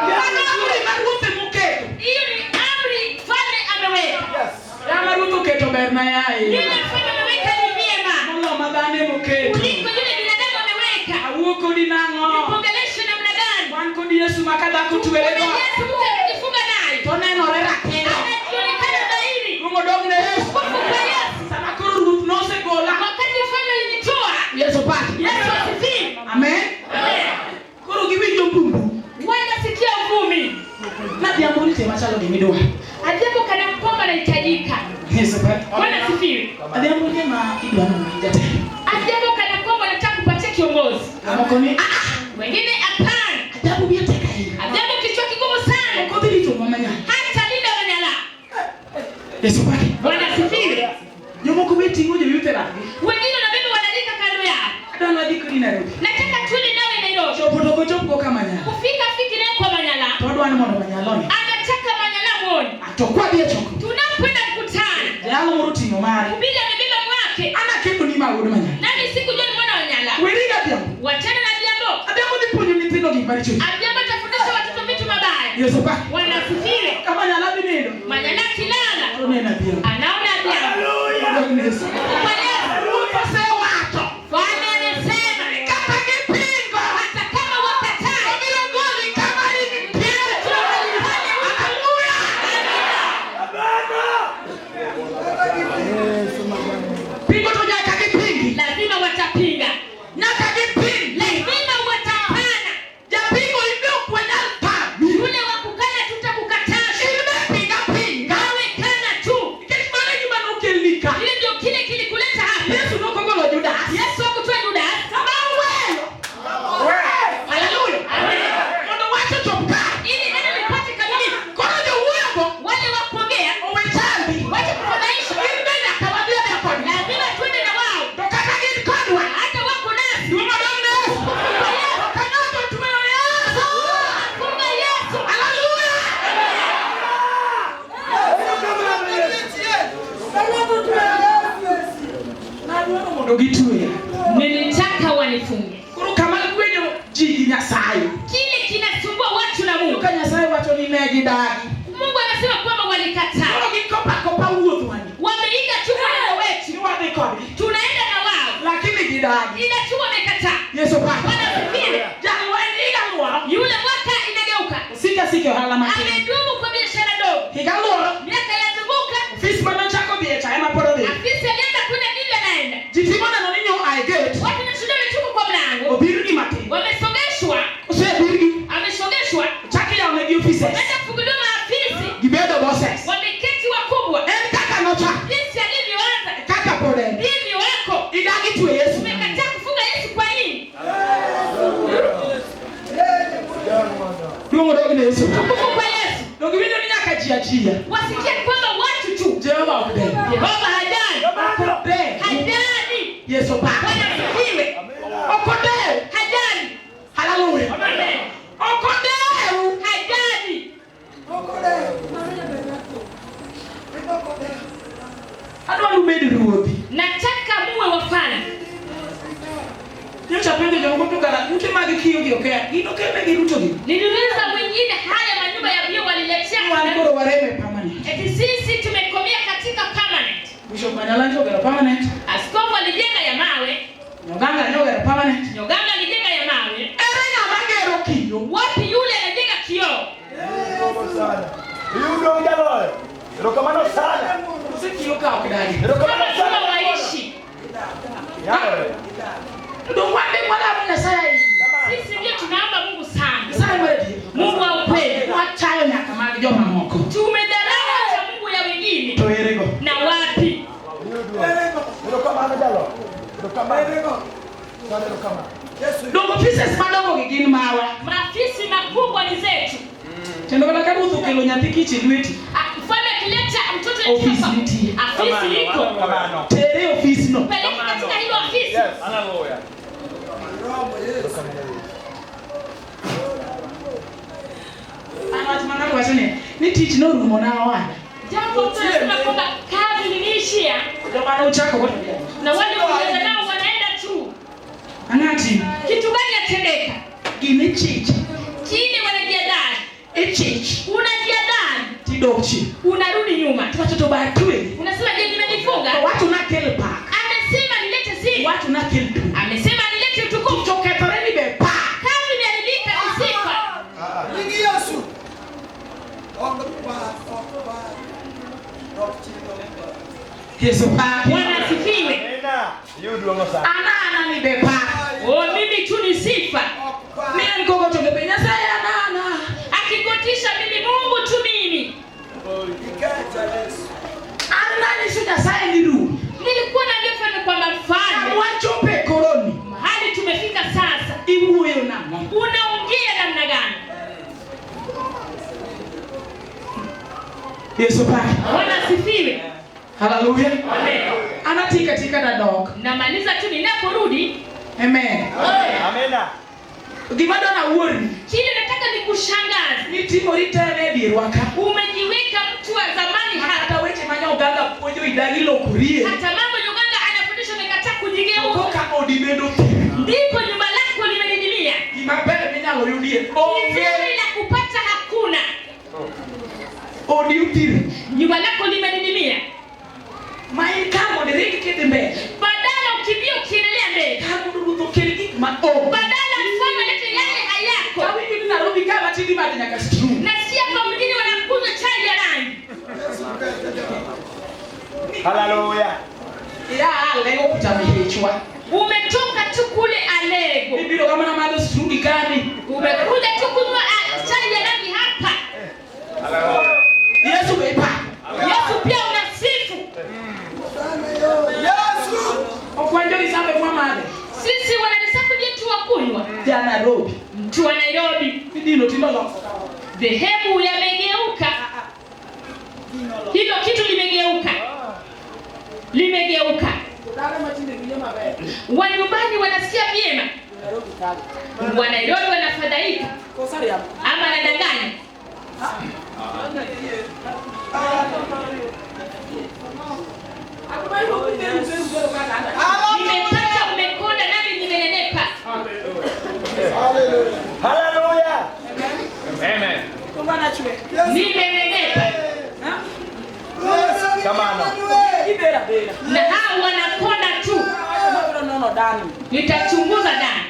Speaker 1: Bwana kule marupe muketo.
Speaker 2: Hiyo ni amri mfalme ameweka.
Speaker 1: Ya marupe muketo berna yae.
Speaker 2: Yule mfalme ameweka ni vyema.
Speaker 1: Mulo madane muketo.
Speaker 2: Kuliko yule binadamu ameweka.
Speaker 1: Awuko dinango.
Speaker 2: Nipongeleshe namna gani?
Speaker 1: Wan kodi Yesu makada kutuwelego.
Speaker 2: Yesu mtu anajifunga naye.
Speaker 1: Toneno rera kero.
Speaker 2: Anaonekana dhahiri.
Speaker 1: Mungu dogne Yesu.
Speaker 2: Kwa Yesu.
Speaker 1: Sana kuru no se gola.
Speaker 2: Wakati mfalme alinitoa.
Speaker 1: Yesu pake.
Speaker 2: Yesu asifiwe.
Speaker 1: Amen.
Speaker 2: Amen.
Speaker 1: Kuru giwijo mbumbu.
Speaker 2: Wenda sikia uvumi.
Speaker 1: Na diamoni tema chalo ni midoa.
Speaker 2: Ajabu kana kwamba anahitajika.
Speaker 1: Yesu pake.
Speaker 2: Bwana asifiwe.
Speaker 1: Diamoni tema idwa no mjate.
Speaker 2: Ajabu kana kwamba anataka kupatia kiongozi.
Speaker 1: Amokoni
Speaker 2: Wengine hapana.
Speaker 1: ajabu bia teka hii.
Speaker 2: Ajabu kichwa kigumu sana.
Speaker 1: Ko bili to mama nya.
Speaker 2: Hata linda wanyala.
Speaker 1: Yesu pake.
Speaker 2: Bwana asifiwe.
Speaker 1: Yomoko beti ngoje yute la.
Speaker 2: Wengine na mimi wanalika kando yao.
Speaker 1: Adana dikuri na robi.
Speaker 2: Nataka tuli nawe Nairobi.
Speaker 1: Chopo kama nya.
Speaker 2: Kufika fiki naye kwa Manyala.
Speaker 1: Todo ani mono manyaloni.
Speaker 2: Anataka Manyala muone.
Speaker 1: Atokwa bia choko.
Speaker 2: Tunapoenda mkutano.
Speaker 1: Yalo muruti no mari.
Speaker 2: Kubiga amebeba mwake.
Speaker 1: Ana kendo ni mawo manya.
Speaker 2: Nani sikujua ni mwana wa Nyala.
Speaker 1: Weriga bia.
Speaker 2: Wachana na jambo.
Speaker 1: Adamo ni ponyo ni pindo gibaricho.
Speaker 2: Ajamba tafundisha watoto vitu mabaya.
Speaker 1: Yesu pake.
Speaker 2: Bwana asifiwe.
Speaker 1: Kama nyala binendo.
Speaker 2: Manyala kilala.
Speaker 1: Tonena bia.
Speaker 2: Anaona jambo.
Speaker 1: Yesu.
Speaker 2: Kwa Yesu.
Speaker 1: Upase wato.
Speaker 2: Bwana anasema
Speaker 1: Kata kipingo.
Speaker 2: hata kama wakataa.
Speaker 1: Milongoni kama hivi mpira. Haleluya. Pingo toja kakipingi.
Speaker 2: Lazima watapinga.
Speaker 1: Na kakipingi.
Speaker 2: Lazima watapana.
Speaker 1: Japingo ibyo kwenda pa.
Speaker 2: Yule wa kukana tutakukataa.
Speaker 1: Ilme pinga pinga.
Speaker 2: Nawe kana tu.
Speaker 1: Kishimana jumano kelika.
Speaker 2: Ile ndio kile kilikuleta hapa.
Speaker 1: Yesu no kogolo Judas.
Speaker 2: Yesu akutoa Judas.
Speaker 1: Sababu. Haleluya.
Speaker 2: Amen.
Speaker 1: Ndo wacho chopka.
Speaker 2: Ili neno lipate kamilifu.
Speaker 1: Kono jo uongo.
Speaker 2: Wale wa kuongea
Speaker 1: Uwechambi.
Speaker 2: wache kufadhaisha.
Speaker 1: Ilme na kawadia ya kwa.
Speaker 2: Lazima twende na wao.
Speaker 1: Tokata gini kodwa.
Speaker 2: Hata wako nasi.
Speaker 1: Duma domne. Kanato tumeo Yesu.
Speaker 2: Funga Yesu.
Speaker 1: Haleluya. Ndo gitue.
Speaker 2: Nilitaka wanifunge.
Speaker 1: Kuru kama kwenye jiji Nyasaye.
Speaker 2: Kile kinasumbua watu na Mungu.
Speaker 1: Yuka Nyasaye wacho ni megi dagi.
Speaker 2: Mungu anasema kwamba walikataa.
Speaker 1: Kuru gikopa kopa uotu wani.
Speaker 2: Wameiga tu mwenendo wetu.
Speaker 1: Ni wade kodi.
Speaker 2: Tunaenda na wao.
Speaker 1: Lakini gidagi.
Speaker 2: Ila tu wamekataa.
Speaker 1: Yesu pake.
Speaker 2: Bwana asifiwe.
Speaker 1: Jani wani igalua.
Speaker 2: Yule mwaka inageuka.
Speaker 1: Sika hala makini.
Speaker 2: Amedumu kwa biashara ndogo.
Speaker 1: Higalua.
Speaker 2: Miaka yazunguka.
Speaker 1: Fisi mano chako biecha. Ema poro de.
Speaker 2: Afisi alienda kuna ndivyo anaenda.
Speaker 1: Jitimona no ninyo I get.
Speaker 2: Watu nashuhudia tuko kwa mlango.
Speaker 1: Obirigi mati.
Speaker 2: Wamesogeshwa.
Speaker 1: Use birigi.
Speaker 2: Amesogeshwa.
Speaker 1: Chaki ya unegi offices.
Speaker 2: Hata kufunguliwa maafisi.
Speaker 1: Gibedo bosses.
Speaker 2: Wameketi wakubwa.
Speaker 1: Kaka nocha.
Speaker 2: Jinsi alivyoanza.
Speaker 1: Kaka pore.
Speaker 2: Ndivyo wako.
Speaker 1: Idagi tuwe Yesu.
Speaker 2: Umekataa
Speaker 1: Luongo dogi ne Yesu.
Speaker 2: Tukufu kwa Yesu.
Speaker 1: Dogi winjo ni nyaka jiachia.
Speaker 2: Wasikie kwamba watu tu.
Speaker 1: Jehova okde.
Speaker 2: Jehova hajali.
Speaker 1: Okde.
Speaker 2: Hajali.
Speaker 1: Yesu pa.
Speaker 2: Bwana asifiwe.
Speaker 1: Okde.
Speaker 2: Hajali.
Speaker 1: Hallelujah.
Speaker 2: Amen.
Speaker 1: Okde.
Speaker 2: Hajali.
Speaker 1: Adwa lumedi ruodhi.
Speaker 2: Nataka muwe wafalme.
Speaker 1: Nyocha pende jongo tukala ute magi kiyo gi okea. Gino keme gi ruto gi.
Speaker 2: Niliuliza mwingine haya manyumba ya bio waliletea
Speaker 1: Wanakoro wareme permanent.
Speaker 2: eti sisi tumekomea katika permanent.
Speaker 1: Bishop Manyalanjo gara permanent.
Speaker 2: Askofu alijenga ya mawe.
Speaker 1: Nyoganga nyogera permanent.
Speaker 2: Nyoganga alijenga ya mawe.
Speaker 1: Erenya magero kiyo.
Speaker 2: Wapi yule anajenga kioo?
Speaker 5: Huyu ndio mjaloe. Rokamano sana.
Speaker 1: Usikiyo ka okdagi.
Speaker 5: Rokamano
Speaker 2: Kama
Speaker 5: sana.
Speaker 2: waishi.
Speaker 5: Yawe.
Speaker 1: Ndo wande mwala mna saya.
Speaker 2: Sisi ndio tunaomba Mungu sana.
Speaker 1: Sana mwedi.
Speaker 2: Mungu wa ukweli.
Speaker 1: Wachayo nyaka magi joma moko.
Speaker 2: Tumedharau hata Mungu ya wengine.
Speaker 1: To erego.
Speaker 2: Na wapi?
Speaker 5: Rokamano jalo. Rokamano. Sana rokamano.
Speaker 1: Dongo pieces madongo gi gin mawa.
Speaker 2: Maafisi makubwa ni zetu.
Speaker 1: Tendo kana kama uthukelo nyathi kichi lweti.
Speaker 2: Mfano akileta mtoto
Speaker 1: Ofisi
Speaker 2: hapa.
Speaker 1: nitie.
Speaker 2: Afisi iko.
Speaker 5: Rokamano.
Speaker 1: Tere office no.
Speaker 2: Peleki katika hilo ofisi.
Speaker 5: Yes. Hallelujah.
Speaker 1: Ana mangapi wasene? Ni teach no rumo na wana.
Speaker 2: Jambo tunasema kwamba kazi liliishia
Speaker 1: Ndio maana uchako kwa tabia.
Speaker 2: na wale walianza nao wanaenda tu.
Speaker 1: Angati
Speaker 2: Kitu gani yatendeka?
Speaker 1: gini chichi.
Speaker 2: Kile wanajiadai.
Speaker 1: Chichi.
Speaker 2: Unajiadai.
Speaker 1: Tidokchi.
Speaker 2: Unarudi nyuma.
Speaker 1: Watoto batwe.
Speaker 2: Unasema je, nimejifunga?
Speaker 1: Watu na kel park.
Speaker 2: Amesema nilete sifa.
Speaker 1: Watu na kel tu.
Speaker 2: Amesema nilete utukufu.
Speaker 1: Choke toreni be pa.
Speaker 2: Kazi imeharibika ni sifa.
Speaker 4: Ningi Yesu.
Speaker 1: Yesu pa.
Speaker 2: Bwana asifiwe.
Speaker 5: Amen. Hiyo ndio ngosa.
Speaker 1: Ana ni be pa.
Speaker 2: Oh, mimi tu ni sifa.
Speaker 1: Mimi nikogo choke penya saya ana.
Speaker 2: Akikotisha mimi Mungu tu mimi.
Speaker 1: Ana ni shuka saya ni ru.
Speaker 2: Nilikuwa na ndefu kwa mfano.
Speaker 1: Wachope koroni.
Speaker 2: Mahali tumefika sasa.
Speaker 1: Ibuyo na.
Speaker 2: Unaongea namna gani?
Speaker 1: Yesu pa.
Speaker 2: Bwana asifiwe.
Speaker 1: Hallelujah.
Speaker 2: Amen.
Speaker 1: Anatika tika na dog.
Speaker 2: Namaliza tu ninaporudi.
Speaker 1: Amen.
Speaker 5: Amena.
Speaker 1: Gimado na uori.
Speaker 2: Kile nataka nikushangaze.
Speaker 1: Ni timo ritane dirwaka.
Speaker 2: Umejiweka mtu wa zamani hata.
Speaker 1: Hata weche manya uganga pojo idagilo kurie.
Speaker 2: Hata mambo Uganda anafundisha umekataa kujigeuka.
Speaker 1: Koka odimedo.
Speaker 2: Ndipo nyumba lako limedidimia.
Speaker 1: Gimabele minyalo yudie.
Speaker 2: Kizuri la kupata hakuna.
Speaker 1: Odi utiri.
Speaker 2: Nyumba lako limedidimia.
Speaker 1: Mai kamo diriki kete mbele.
Speaker 2: Badala ukimbie ukiendelea mbele.
Speaker 1: Kamo dudu keliki ma o.
Speaker 2: Badala mfanye lete yale hayako.
Speaker 1: Kawi ni Nairobi kama tidi madi nyaka stru.
Speaker 2: Na si hapa mjini wanakunywa chai ya rangi.
Speaker 5: Hallelujah.
Speaker 1: Ya lego kutamihechwa.
Speaker 2: Umetoka tu kule Alego.
Speaker 1: Bibiro kama na mado strungi kani.
Speaker 2: Umekuja tu kunywa chai ya rangi hapa.
Speaker 5: Hallelujah.
Speaker 1: Yesu bepa.
Speaker 2: Yesu pia unasifu.
Speaker 4: Yesu.
Speaker 1: Okwanjo lisambe kwa made.
Speaker 2: Sisi wananisafu je tu wakunywa.
Speaker 1: Ya Nairobi.
Speaker 2: Mtu wa Nairobi.
Speaker 1: Bidino tindolo.
Speaker 2: Dhehebu yamegeuka. Hilo kitu limegeuka. Limegeuka. Wanyumbani wanasikia vyema. Wa Nairobi wanafadhaika. Ama anadanganya. Nimepata umekonda nami nimenenepa.
Speaker 5: Hallelujah. Amen.
Speaker 2: Nimenenepa.
Speaker 5: Kamano.
Speaker 2: Na hao wanakonda tu. Nitachunguza ndani.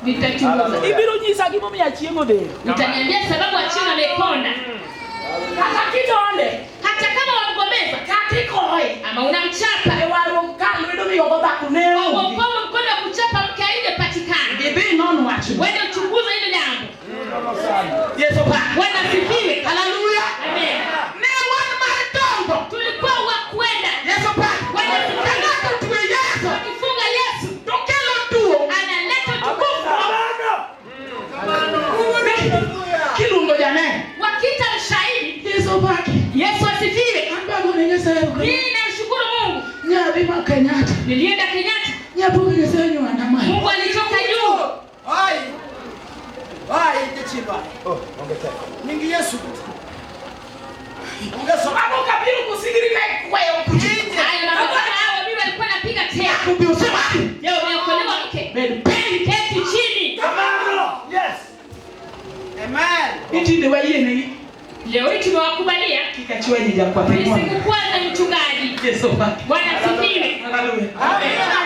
Speaker 2: Nitachunguza.
Speaker 1: Ibiro nyisa gimo mi achiemo de.
Speaker 2: Nitaniambia sababu achiona amekonda.
Speaker 1: Kata kidonde.
Speaker 2: Hata kama wamgomeza
Speaker 1: Katikoi.
Speaker 2: ama unamchapa.
Speaker 1: Ewaro mkalo ndo miyo baba kuneo.
Speaker 2: Wawokomo mkono wa kuchapa mke aide patikana.
Speaker 1: Ibi nono wachu.
Speaker 2: Wende uchunguza hilo jambo.
Speaker 1: Yesu pa.
Speaker 2: Bwana asifiwe.
Speaker 1: Hallelujah.
Speaker 2: Amen.
Speaker 1: Ne wan maritongo.
Speaker 2: Tulikuwa wa kwenda.
Speaker 1: Yesu pa.
Speaker 2: Bwana asifiwe.
Speaker 1: Kanaka tuwe Yesu.
Speaker 2: Wakifunga Yesu.
Speaker 1: Tokelo tuo.
Speaker 2: Analeta utukufu. Mungu alitoka juu.
Speaker 4: Hai. Hai ndichimba.
Speaker 5: Ongeza.
Speaker 4: Ningi Yesu.
Speaker 1: Ungesoma kabiri kusigirika kwa ukujinje.
Speaker 2: Hayo na baba hao mimi alikuwa anapiga tena.
Speaker 1: Kumbe usema
Speaker 2: Leo umeokolewa mke. Keti chini.
Speaker 5: Yes.
Speaker 4: Amen.
Speaker 1: iti ndio yeye
Speaker 2: Leo hii tumewakubalia
Speaker 1: kikachua nyija kwa pemwa.
Speaker 2: nisikuwa na mchungaji.
Speaker 1: Yesu baba.
Speaker 2: Bwana asifiwe.
Speaker 1: Haleluya.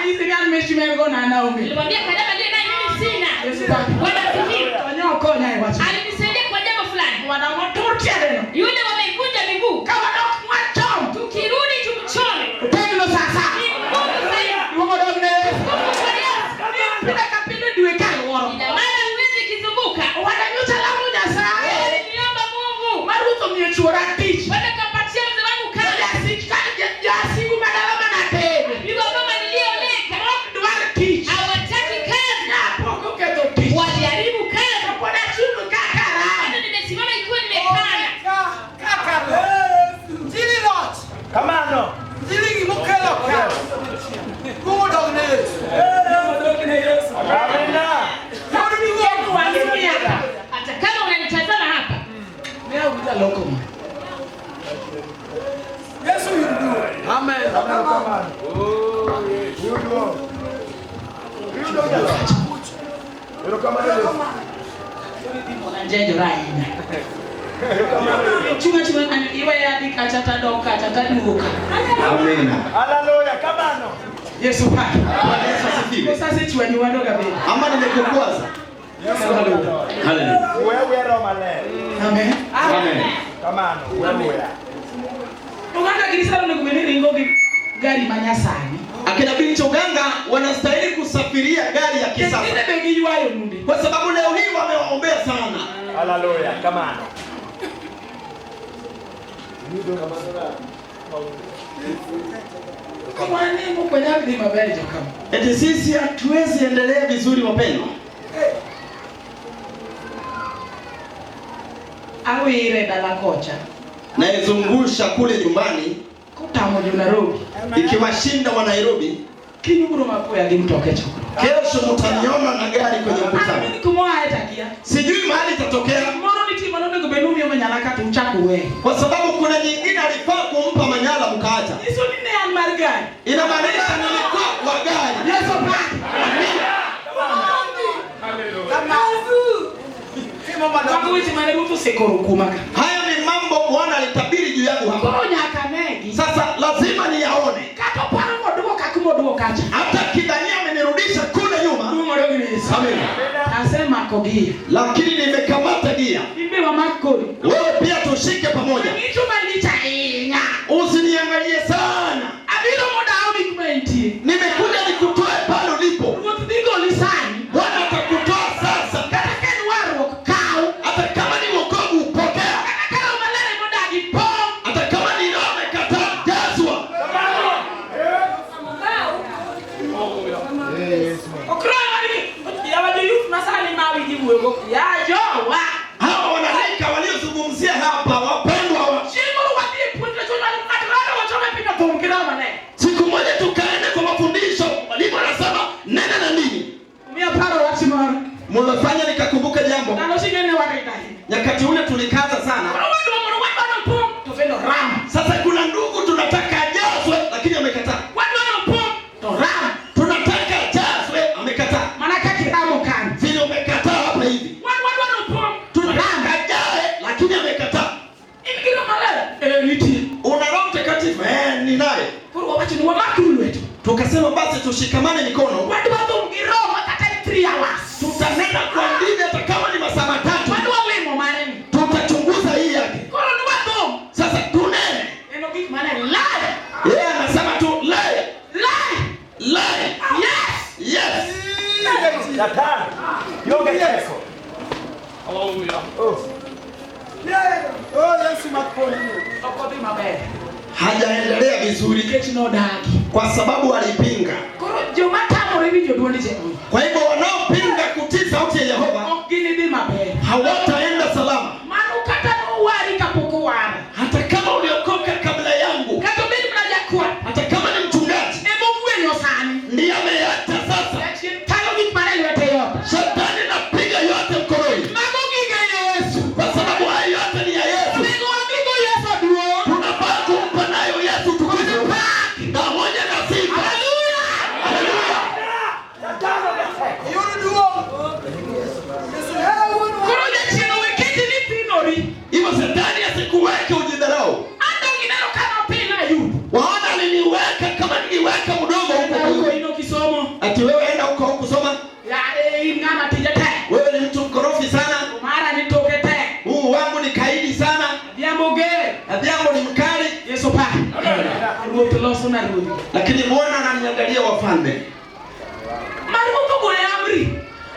Speaker 1: Hizi gani meshimego na Naomi.
Speaker 2: Nilimwambia kadama ndio naye mimi sina.
Speaker 1: Yesu baba.
Speaker 2: Bwana asifiwe.
Speaker 1: Wanyoko naye wacha.
Speaker 2: Alinisaidia kwa jambo fulani.
Speaker 1: Wanamototia neno.
Speaker 2: Yule wameivunja miguu.
Speaker 1: Kama ndo mwacho.
Speaker 2: Tukirudi tumchome.
Speaker 1: Upendo sasa.
Speaker 2: Ni ngumu zaidi.
Speaker 1: Mungu donge.
Speaker 2: Ngumu kwa Yesu.
Speaker 1: Bila kapendo diwe kale woro.
Speaker 2: Ina maana huwezi kizunguka.
Speaker 1: Wananyuta la muda saa.
Speaker 2: Niomba Mungu.
Speaker 1: Maruto mnyechura teach.
Speaker 2: Bwana kapatia mzee wangu kazi.
Speaker 1: Jasiku madalama na tebe.
Speaker 2: Bibi mama nilioleka.
Speaker 1: Duwale teach.
Speaker 2: Hawataki kazi.
Speaker 1: Poko keto teach.
Speaker 2: Waliharibu kazi.
Speaker 1: Kwa na chungu kakara.
Speaker 2: Bado nimesimama ikiwa nimekana.
Speaker 4: Kakara. Jili lot.
Speaker 5: Kamano.
Speaker 4: Jili mukelo kwa. Mungu donge.
Speaker 5: Amina.
Speaker 2: Hata kama unanitazama hapa.
Speaker 1: Leo kuja loko.
Speaker 4: Yesu yudu.
Speaker 3: Amen.
Speaker 5: Kamano.
Speaker 1: Njenjo raina. Chuma kana iwe yadi kachata doka chata duka.
Speaker 3: Amen.
Speaker 5: Hallelujah. Kamano.
Speaker 1: Yesu pa.
Speaker 3: Yesu asifiwe.
Speaker 1: Sasa chua ni wadoga bebe.
Speaker 3: Ama nimekukwaza. Hallelujah.
Speaker 5: Wewe Roma le.
Speaker 1: Amen.
Speaker 3: Amen.
Speaker 5: Kamano. Wewe.
Speaker 1: Uganda kilisalo nikumenini ngogi gari manyasani.
Speaker 3: Akina binti Uganda wanastahili kusafiria gari ya kisasa.
Speaker 1: Kile bengi yuayo munde.
Speaker 3: Kwa sababu leo hii wamewaombea sana.
Speaker 5: Hallelujah. Kamano.
Speaker 1: Kama nini mko nyaki ni mabejo kama.
Speaker 3: Eti sisi hatuwezi endelea vizuri wapendwa.
Speaker 1: Awire dala kocha.
Speaker 3: Naizungusha kule nyumbani
Speaker 1: Kutamo juu Nairobi.
Speaker 3: ikiwashinda wa Nairobi.
Speaker 1: Kinyuguru mapoya limtoke chukuru.
Speaker 3: Kesho mtaniona na gari kwenye mkutano.
Speaker 1: Mimi kumoa etakia.
Speaker 3: Sijui mahali itatokea
Speaker 1: Moro ni timu ndio kubenumi manyalaka tuchaku we.
Speaker 3: kwa sababu kuna nyingine alifaa kumpa Manyala mkaacha.
Speaker 1: Hizo ni nani marigani?
Speaker 3: Inamaanisha nilikuwa wa gari.
Speaker 1: Yesu pa. Wangu witi manegu tu sekoro kumaka.
Speaker 3: Hayo ni mambo Bwana alitabiri juu yangu hapa.
Speaker 1: Koronya kanegi.
Speaker 3: Sasa lazima niyaone.
Speaker 1: Kato para modugo kakumodugo kacha.
Speaker 3: Hata kidhania amenirudisha kule nyuma.
Speaker 1: Mungu ndio ni Yesu.
Speaker 3: Amen.
Speaker 1: Nasema kogia.
Speaker 3: Lakini nimekamata gia.
Speaker 1: Ibe wa makori.
Speaker 3: Wewe pia tushike pamoja.
Speaker 1: Nicho malicha inga.
Speaker 3: Usiniangalie sana.
Speaker 1: Abilo moda au nikumenti.
Speaker 3: Nimekuja nikutoe pale ulipo.
Speaker 1: Mutidigo lisani.
Speaker 3: Bwana atakutoa sasa.
Speaker 1: Katakeni waro kau.
Speaker 3: Hata kama ni wokovu upokea.
Speaker 1: Katakao malere moda agipom.
Speaker 3: Hata kama ni roho amekataa jazwa.
Speaker 1: Okra wali. Ya wali youth nasali mawi jibuego. Ya yo wa.
Speaker 3: Hawa wanalaika waliozungumzia hapa wapendwa wa.
Speaker 1: Shimuru wadi punje chuma atrada wachome pika tumkira mane.
Speaker 3: Siku moja tukaende kwa mafundisho. Mwalimu anasema nena na nini?
Speaker 1: Mia paro wachimara.
Speaker 3: Mmefanya nikakumbuka jambo.
Speaker 1: Nalo shingene wakaitahi.
Speaker 3: Nyakati ule tulikaza sana. Sasa kuna ndugu tunataka ajazwe lakini amekataa. Tunataka ajazwe amekataa. Vile umekataa hapa hivi. Tunataka ajae lakini amekataa. Una Roho Mtakatifu? Ni naye. Tukasema basi tushikamane mikono. Tutanena kwa ndimi hata kama ni masaa matatu. Tutachunguza hii yake. Sasa tunene. Yeye anasema tu lie. Lie. Yes.
Speaker 5: Satan. Yoga kesho.
Speaker 4: Yesu makoni.
Speaker 3: Hajaendelea vizuri kwa sababu alipinga. Kwa hivyo wanaopinga kutii sauti ya Yehova hawataenda salama. Hata kama uliokoka kabla yangu, hata kama ni mchungaji ndiye
Speaker 2: ingama tijete.
Speaker 1: wewe ni mtu mkorofi sana,
Speaker 2: Mara ni tokete.
Speaker 1: huu wangu ni kaidi sana,
Speaker 2: Diamboge.
Speaker 1: adhiambo ni mkali.
Speaker 2: Yesu pa. Ruoth loso na ruoth.
Speaker 1: Lakini Bwana ananiangalia wafalme
Speaker 2: Maruto gole amri.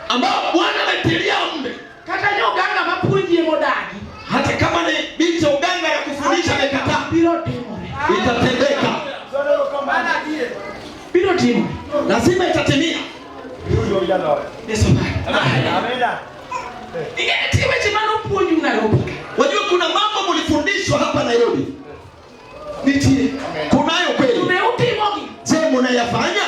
Speaker 1: ambao Bwana ametilia amri,
Speaker 2: Kata nyoganga mapuonjie modagi.
Speaker 1: hata kama ni binti wa uganga ya kufundisha amekataa,
Speaker 2: Biro timore.
Speaker 1: itatendeka,
Speaker 4: Mana die.
Speaker 2: Biro timore.
Speaker 1: lazima itatimia.
Speaker 5: Yudo jalore.
Speaker 2: Yesu pa.
Speaker 5: Amina.
Speaker 2: Ingene tiwe chimano puonju Nairobi.
Speaker 1: Wajua kuna mambo mlifundishwa hapa Nairobi,
Speaker 2: Nitie.
Speaker 1: kunayo kweli.
Speaker 2: Tumeutimogi.
Speaker 1: Je, mnayafanya?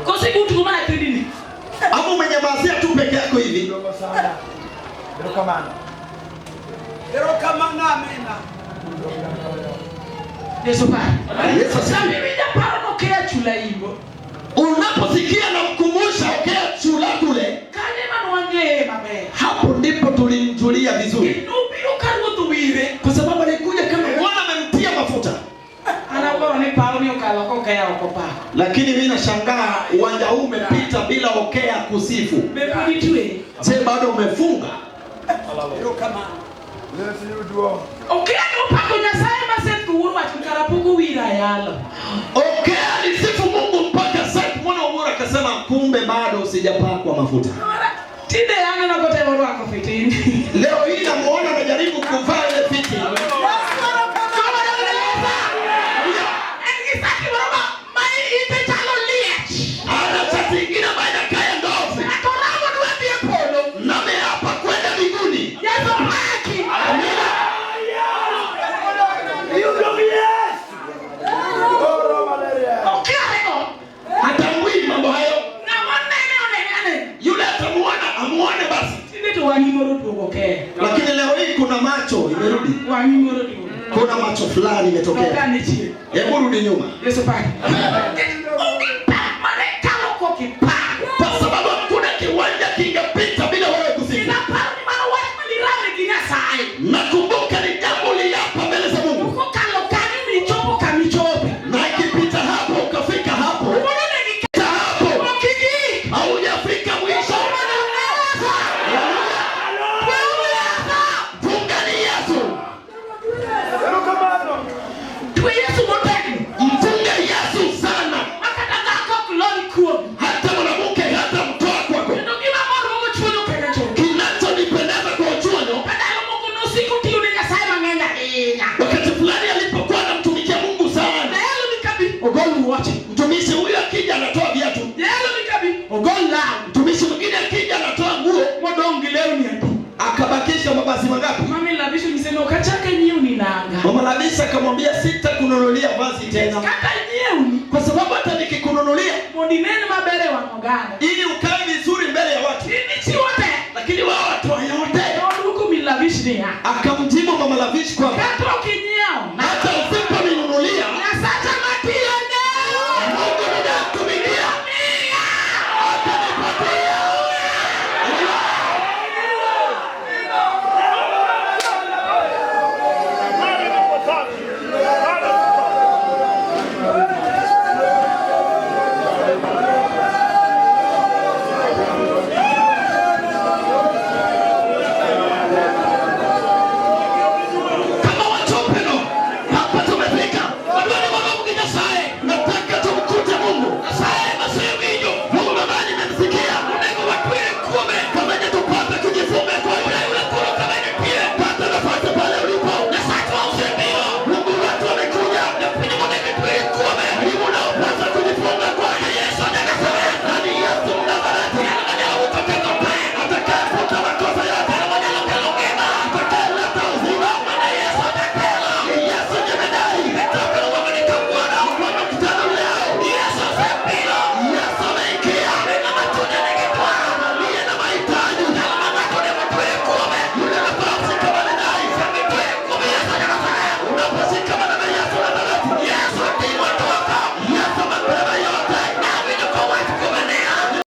Speaker 2: Kosi butu kumana kidini.
Speaker 1: Ama umenyamazia tu peke yako hivi?
Speaker 5: Yudo sana. Erokamano.
Speaker 4: Erokamano amina.
Speaker 2: Yesu pa.
Speaker 1: Yesu asifiwe.
Speaker 2: Sasa mimi japaro no kea chula imbo.
Speaker 1: Unaposikia na mkumbusha okea chula kule,
Speaker 2: Kane manwange mabe.
Speaker 1: hapo ndipo tulimjulia vizuri,
Speaker 2: Nubiro karuoth wire.
Speaker 1: kwa sababu alikuja kama Bwana amemtia mafuta.
Speaker 2: Anagoro ni paro ni okalo kokea okopa.
Speaker 1: Lakini mimi nashangaa uwanja huu umepita bila okea kusifu.
Speaker 2: Bepudi tue.
Speaker 1: Je, bado umefunga?
Speaker 4: Erokamano.
Speaker 5: Yesu yudo.
Speaker 2: Okea no pako Nyasaye maset kuwuru wach karapugo wira yalo.
Speaker 1: Okea alisifu Mungu mpaka sasa mwana wa Mungu akasema kumbe bado sijapakwa mafuta.
Speaker 2: Tinde yangu na kote wuru wako fitini.
Speaker 1: Leo hii namuona anajaribu kuvaa ile fiti. Ana chati ingine ambayo inakaa ndovu. Nami hapa kwenda mbinguni. Amina.
Speaker 5: Yudo Yesu. Oro malaria.
Speaker 1: Hatambui mambo hayo. Yule atamuona, amuone basi. Lakini leo hii kuna macho imerudi. Kuna macho fulani imetokea. Hebu rudi nyuma. Kwa sababu hakuna kiwanja kingepita bila wewe kusifu. Nakumbuka ni jambo liapa mbele za Mungu. Na ikipita hapo ukafika hapo. Pita hapo. Haujafika mwisho. Funga ni Yesu.
Speaker 5: Erokamano.
Speaker 1: Mfunge Yesu sana. Hata mwanamke hata mtoa kwako. Kinachonipendeza kwa uchuano, wakati fulani alipokuwa anamtumikia Mungu sana, mtumishi huyu akija anatoa viatu, mtumishi mwingine akija anatoa nguo, akabakisha mavazi mangapi? Mama Labisa akamwambia sitakununulia vazi tena, kwa sababu hata nikikununulia ili ukae vizuri mbele ya watu, lakini wao watoa yote. Akamjibu Mama Lavish kwamba hata usiponinunulia Mungu ninakutumikia atanipatia.